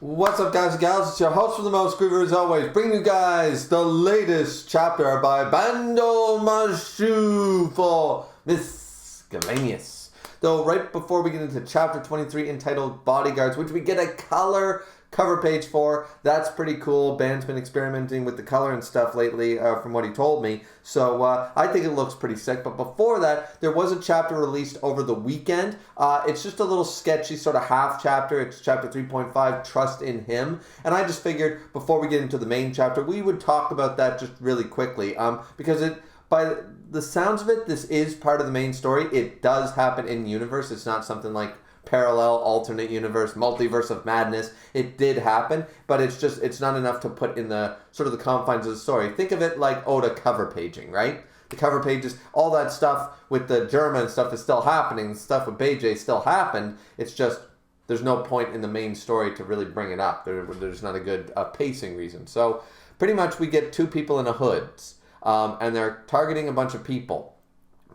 What's up, guys and gals? It's your host for the most, Griever, as always, bringing you guys the latest chapter by Bando Mashu for Miscellaneous. Though right before we get into chapter 23 entitled Bodyguards, which we get a color cover page for, that's pretty cool. Band's been experimenting with the color and stuff lately, from what he told me. So I think it looks pretty sick. But before that, there was a chapter released over the weekend. It's just a little sketchy sort of half chapter. It's chapter 3.5, Trust in Him. And I just figured before we get into the main chapter, we would talk about that just really quickly. Because by the sounds of it, this is part of the main story. It does happen in universe. It's not something like parallel, alternate universe, multiverse of madness. It did happen, but it's not enough to put in the sort of the confines of the story. Think of it like Oda cover paging, right? The cover pages, all that stuff with the German stuff is still happening. The stuff with Beijing still happened. It's just there's no point in the main story to really bring it up. There's not a good pacing reason. So pretty much we get two people in a hoods, and they're targeting a bunch of people.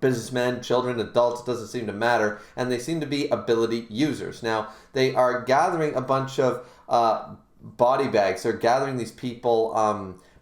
Businessmen, children, adults, it doesn't seem to matter, and they seem to be ability users. Now, they are gathering a bunch of body bags. They're gathering these people,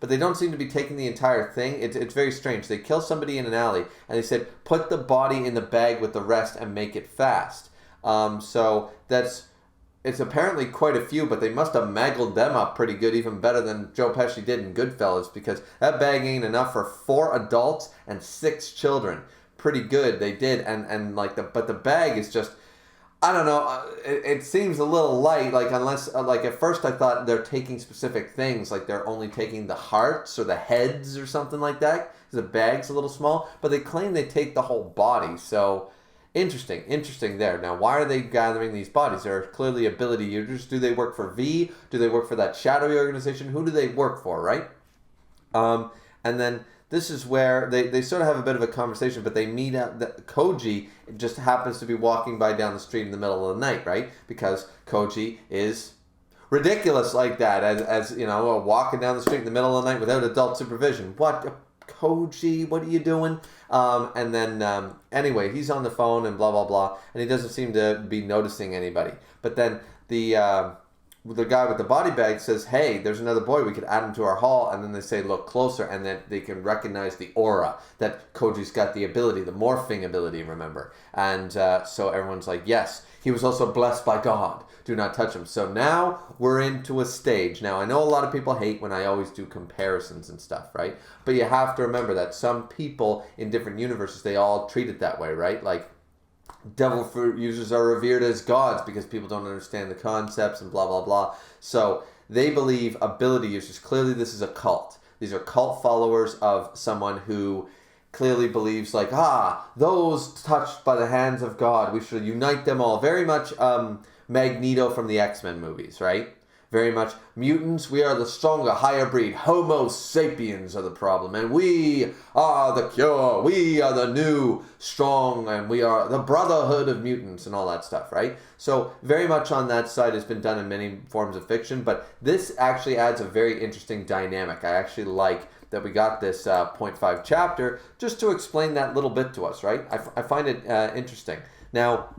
but they don't seem to be taking the entire thing. It's very strange. They kill somebody in an alley, and they said, put the body in the bag with the rest and make it fast. So it's apparently quite a few, but they must have mangled them up pretty good, even better than Joe Pesci did in Goodfellas, because that bag ain't enough for 4 adults and 6 children. Pretty good, they did, but the bag is just, I don't know, it seems a little light, unless at first I thought they're taking specific things, like they're only taking the hearts or the heads or something like that, because the bag's a little small, but they claim they take the whole body, so interesting there. Now, why are they gathering these bodies? They're clearly ability users. Do they work for V? Do they work for that shadowy organization? Who do they work for, right? And then this is where they sort of have a bit of a conversation, but they meet up. Koji just happens to be walking by down the street in the middle of the night, right? Because Koji is ridiculous like that, as you know, walking down the street in the middle of the night without adult supervision. What, Koji? What are you doing? And then anyway, he's on the phone and blah blah blah, and he doesn't seem to be noticing anybody. But then the guy with the body bag says, hey, there's another boy, we could add him to our hall. And then they say, look closer, and then they can recognize the aura that Koji's got, the ability, the morphing ability, remember. And so everyone's like, yes, he was also blessed by God. Do not touch him. So now we're into a stage. Now, I know a lot of people hate when I always do comparisons and stuff, right? But you have to remember that some people in different universes, they all treat it that way, right? Like, devil fruit users are revered as gods because people don't understand the concepts and blah, blah, blah. So they believe ability users. Clearly, this is a cult. These are cult followers of someone who clearly believes like, those touched by the hands of God, we should unite them all. Very much Magneto from the X-Men movies, right? Very much mutants, we are the stronger, higher breed. Homo sapiens are the problem, and we are the cure. We are the new, strong, and we are the brotherhood of mutants and all that stuff, right? So very much on that side has been done in many forms of fiction, but this actually adds a very interesting dynamic. I actually like that we got this 0.5 chapter just to explain that little bit to us, right? I find it interesting. Now,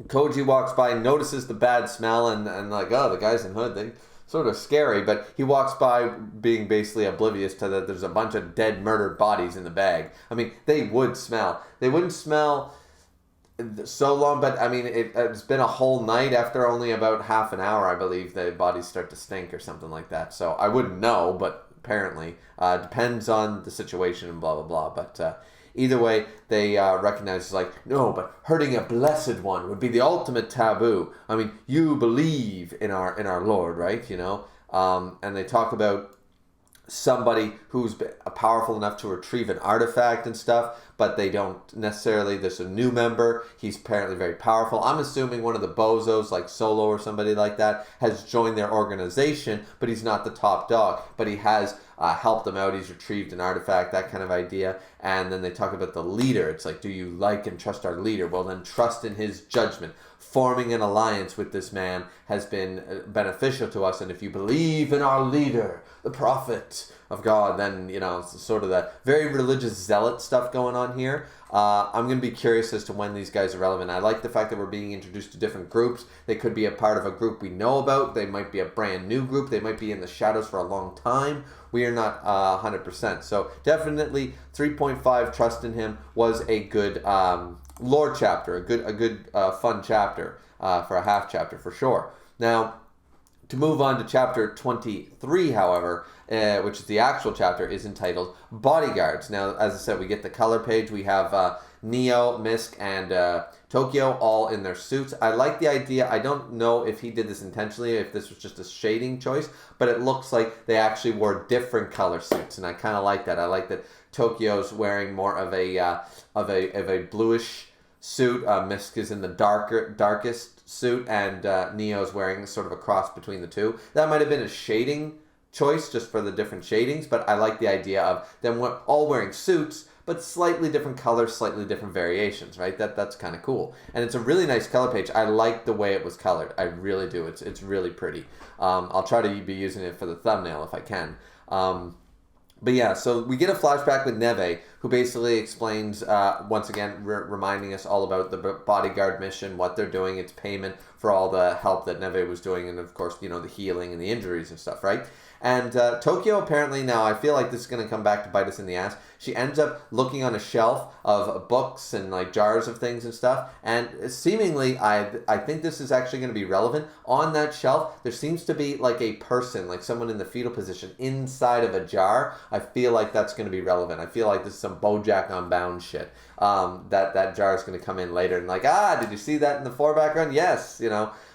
Koji walks by and notices the bad smell and like, the guys in hood, they sort of scary, but he walks by being basically oblivious to that there's a bunch of dead, murdered bodies in the bag. I mean, they would smell. They wouldn't smell so long, but I mean, it's been a whole night. After only about half an hour, I believe, the bodies start to stink or something like that. So I wouldn't know, but apparently, depends on the situation and blah, blah, blah. But either way, they recognize it's like, no, but hurting a blessed one would be the ultimate taboo. I mean, you believe in our Lord, right? You know, and they talk about somebody who's powerful enough to retrieve an artifact and stuff, but they don't necessarily. There's a new member. He's apparently very powerful. I'm assuming one of the bozos, like Solo or somebody like that, has joined their organization, but he's not the top dog. But he has helped them out. He's retrieved an artifact, that kind of idea. And then they talk about the leader. It's like, do you like and trust our leader? Well, then trust in his judgment. Forming an alliance with this man has been beneficial to us. And if you believe in our leader, the prophet of God. Then, sort of the very religious zealot stuff going on here. I'm going to be curious as to when these guys are relevant. I like the fact that we're being introduced to different groups. They could be a part of a group we know about. They might be a brand new group. They might be in the shadows for a long time. We are not 100%. So definitely 3.5, trust in him, was a good lore chapter, a good fun chapter for a half chapter for sure. Now, to move on to chapter 23, however, which is the actual chapter, is entitled Bodyguards. Now, as I said, we get the color page. We have Neo, Misk, and Tokyo all in their suits. I like the idea. I don't know if he did this intentionally, if this was just a shading choice, but it looks like they actually wore different color suits, and I kind of like that. I like that Tokyo's wearing more of a bluish suit. Misk is in the darkest suit, and Neo's wearing sort of a cross between the two. That might have been a shading choice just for the different shadings, but I like the idea of them all wearing suits, but slightly different colors, slightly different variations, right? That's kind of cool. And it's a really nice color page. I like the way it was colored. I really do. It's really pretty. I'll try to be using it for the thumbnail if I can. But yeah, so we get a flashback with Neve, who basically explains, once again, reminding us all about the bodyguard mission, what they're doing, its payment for all the help that Neve was doing, and of course, the healing and the injuries and stuff, right? And Tokyo apparently, now I feel like this is going to come back to bite us in the ass. She ends up looking on a shelf of books and like jars of things and stuff. And seemingly, I think this is actually going to be relevant. On that shelf, there seems to be like a person, like someone in the fetal position inside of a jar. I feel like that's going to be relevant. I feel like this is some BoJack Unbound shit. That jar is going to come in later and like, did you see that in the forebackground? Yes,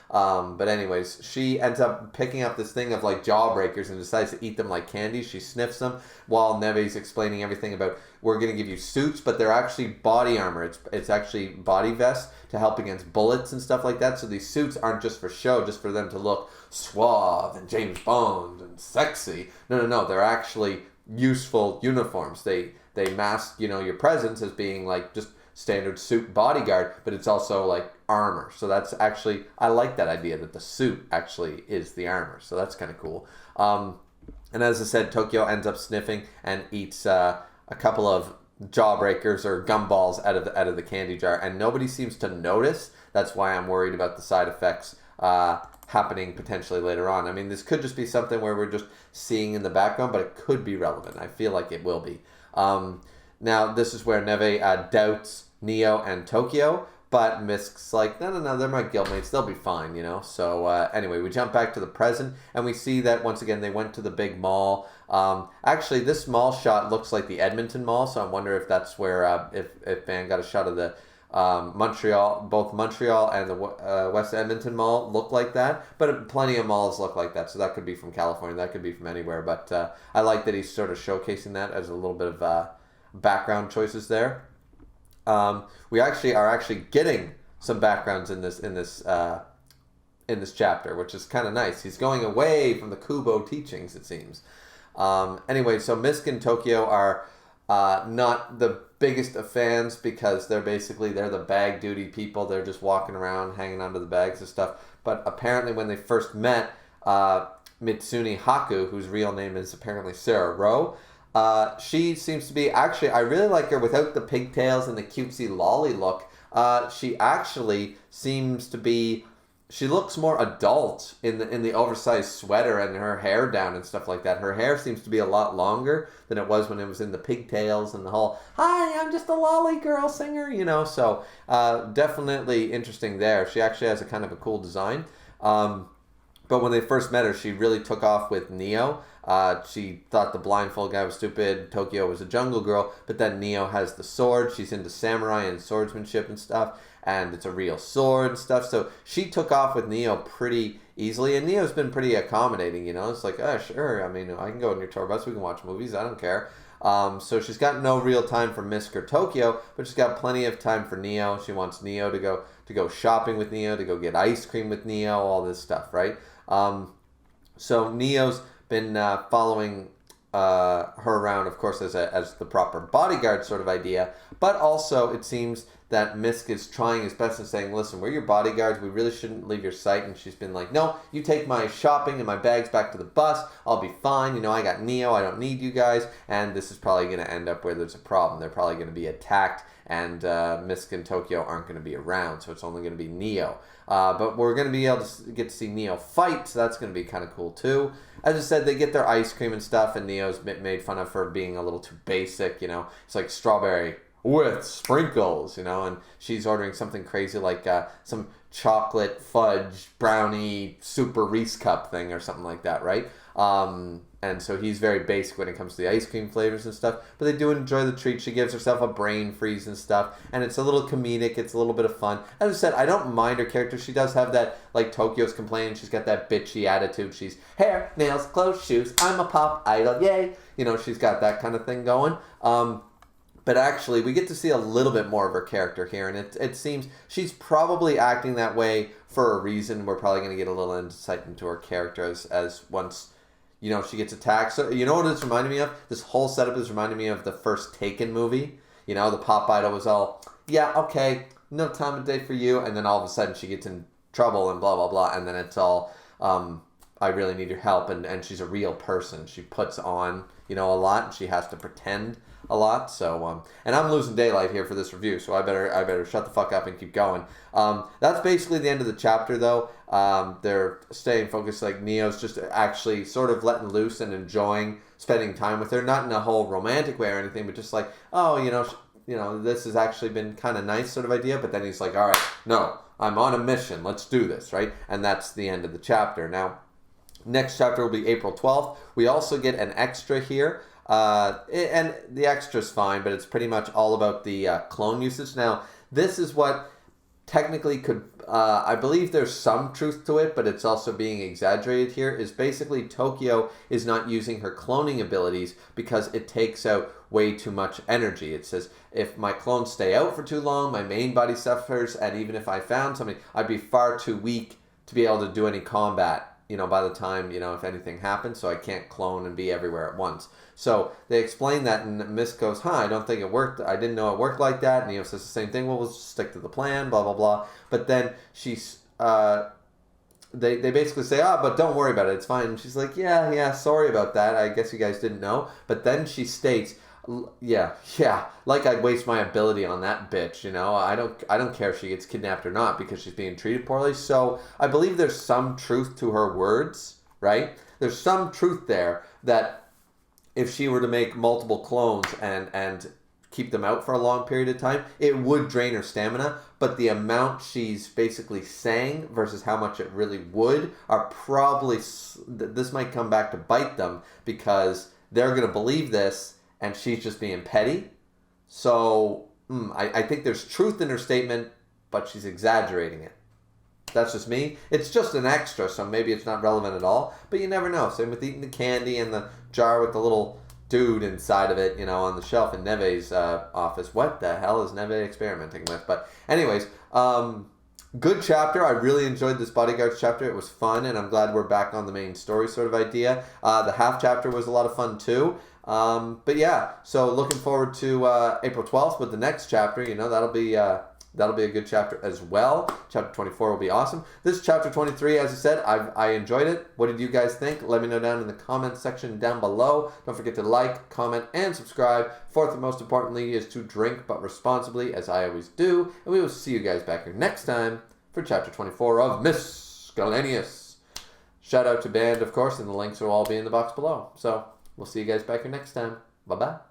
But anyways, she ends up picking up this thing of like jawbreakers and decides to eat them like candy. She sniffs them while Neve's explaining everything about, we're going to give you suits, but they're actually body armor. It's actually body vests to help against bullets and stuff like that. So these suits aren't just for show, just for them to look suave and James Bond and sexy. No. They're actually useful uniforms. They mask, your presence as being like just standard suit bodyguard, but it's also like armor. So that's actually, I like that idea that the suit actually is the armor. So that's kind of cool. And as I said, Tokyo ends up sniffing and eats a couple of jawbreakers or gumballs out of the candy jar, and nobody seems to notice. That's why I'm worried about the side effects happening potentially later on. I mean, this could just be something where we're just seeing in the background, but it could be relevant. I feel like it will be. Now, this is where Neve doubts Neo and Tokyo, but Misk's like, no, they're my guildmates. They'll be fine, So anyway, we jump back to the present, and we see that, once again, they went to the big mall. Actually, this mall shot looks like the Edmonton Mall, so I wonder if that's where, if Van got a shot of the Montreal, both Montreal and the West Edmonton Mall look like that, but plenty of malls look like that, so that could be from California, that could be from anywhere, but I like that he's sort of showcasing that as a little bit of background choices there. We are getting some backgrounds in this chapter, which is kind of nice. He's going away from the Kubo teachings, it seems. Anyway, so Misk and Tokyo are not the biggest of fans because they're the bag duty people. They're just walking around, hanging onto the bags and stuff. But apparently when they first met Mitsune Haku, whose real name is apparently Sarah Rowe, she seems to be, actually, I really like her without the pigtails and the cutesy lolly look. She actually seems to be, she looks more adult in the oversized sweater and her hair down and stuff like that. Her hair seems to be a lot longer than it was when it was in the pigtails and the whole, hi, I'm just a lolly girl singer, So definitely interesting there. She actually has a kind of a cool design. But when they first met her, she really took off with Neo. She thought the blindfold guy was stupid. Tokyo was a jungle girl. But then Neo has the sword. She's into samurai and swordsmanship and stuff. And it's a real sword and stuff. So she took off with Neo pretty easily. And Neo's been pretty accommodating, It's like, sure. I mean, I can go on your tour bus. We can watch movies. I don't care. So she's got no real time for Misk or Tokyo, but she's got plenty of time for Neo. She wants Neo to go shopping with Neo, to go get ice cream with Neo, all this stuff, right? So Neo's been following her around, of course, as the proper bodyguard sort of idea, but also it seems that Misk is trying his best and saying, listen, we're your bodyguards. We really shouldn't leave your sight. And she's been like, no, you take my shopping and my bags back to the bus. I'll be fine. You know, I got Neo. I don't need you guys. And this is probably going to end up where there's a problem. They're probably going to be attacked, and Misk and Tokyo aren't going to be around. So it's only going to be Neo. But we're going to be able to get to see Neo fight, so that's going to be kind of cool too. As I said, they get their ice cream and stuff, and Neo's made fun of for being a little too basic, you know. It's like strawberry with sprinkles, you know, and she's ordering something crazy like some chocolate fudge brownie super Reese cup thing or something like that, right? And so he's very basic when it comes to the ice cream flavors and stuff, but they do enjoy the treat. She gives herself a brain freeze and stuff, and it's a little comedic, it's a little bit of fun. As I said, I don't mind her character. She does have that, like Tokyo's complaining, she's got that bitchy attitude. She's hair, nails, clothes, shoes, I'm a pop idol, yay! You know, she's got that kind of thing going. But actually, we get to see a little bit more of her character here, and it seems she's probably acting that way for a reason. We're probably going to get a little insight into her character as once, you know, she gets attacked. So, you know what it's reminding me of? This whole setup is reminding me of the first Taken movie. You know, the pop idol was all, yeah, okay, no time of day for you, and then all of a sudden she gets in trouble and blah, blah, blah, and then it's all, I really need your help, and she's a real person. She puts on, you know, a lot, and she has to pretend a lot. So and I'm losing daylight here for this review, so I better shut the fuck up and keep going. That's basically the end of the chapter, though. They're staying focused. Like Neo's just actually sort of letting loose and enjoying spending time with her, not in a whole romantic way or anything, but just like, oh, you know, this has actually been kind of nice sort of idea. But then he's like, all right, no, I'm on a mission, let's do this, right? And that's the end of the chapter. Now, next chapter will be April 12th. We also get an extra here. And the extra's fine, but it's pretty much all about the clone usage. Now, this is what technically could, I believe there's some truth to it, but it's also being exaggerated here, is basically Tokyo is not using her cloning abilities because it takes out way too much energy. It says, if my clones stay out for too long, my main body suffers, and even if I found something, I'd be far too weak to be able to do any combat, you know, by the time, you know, if anything happens, so I can't clone and be everywhere at once. So they explain that, and Misk goes, I don't think it worked. I didn't know it worked like that. And Neo says the same thing. Well, we'll just stick to the plan, blah, blah, blah. But then she's, they basically say, but don't worry about it. It's fine. And she's like, yeah, sorry about that. I guess you guys didn't know. But then she states, yeah, like I'd waste my ability on that bitch, you know. I don't care if she gets kidnapped or not because she's being treated poorly. So I believe there's some truth to her words, right? There's some truth there that if she were to make multiple clones and keep them out for a long period of time, it would drain her stamina. But the amount she's basically saying versus how much it really would are probably, this might come back to bite them because they're going to believe this and she's just being petty. So I think there's truth in her statement, but she's exaggerating it. That's just me. It's just an extra, so maybe it's not relevant at all. But you never know. Same with eating the candy and the jar with the little dude inside of it, you know, on the shelf in Neve's office. What the hell is Neve experimenting with? But anyways, good chapter. I really enjoyed this Bodyguards chapter. It was fun, and I'm glad we're back on the main story sort of idea. The half chapter was a lot of fun too. But yeah, so looking forward to April 12th with the next chapter. You know, that'll be a good chapter as well. Chapter 24 will be awesome. This chapter 23, as I said, I enjoyed it. What did you guys think? Let me know down in the comments section down below. Don't forget to like, comment, and subscribe. Fourth and most importantly is to drink, but responsibly, as I always do. And we will see you guys back here next time for chapter 24 of Miscellaneous. Shout out to band, of course, and the links will all be in the box below. So we'll see you guys back here next time. Bye-bye.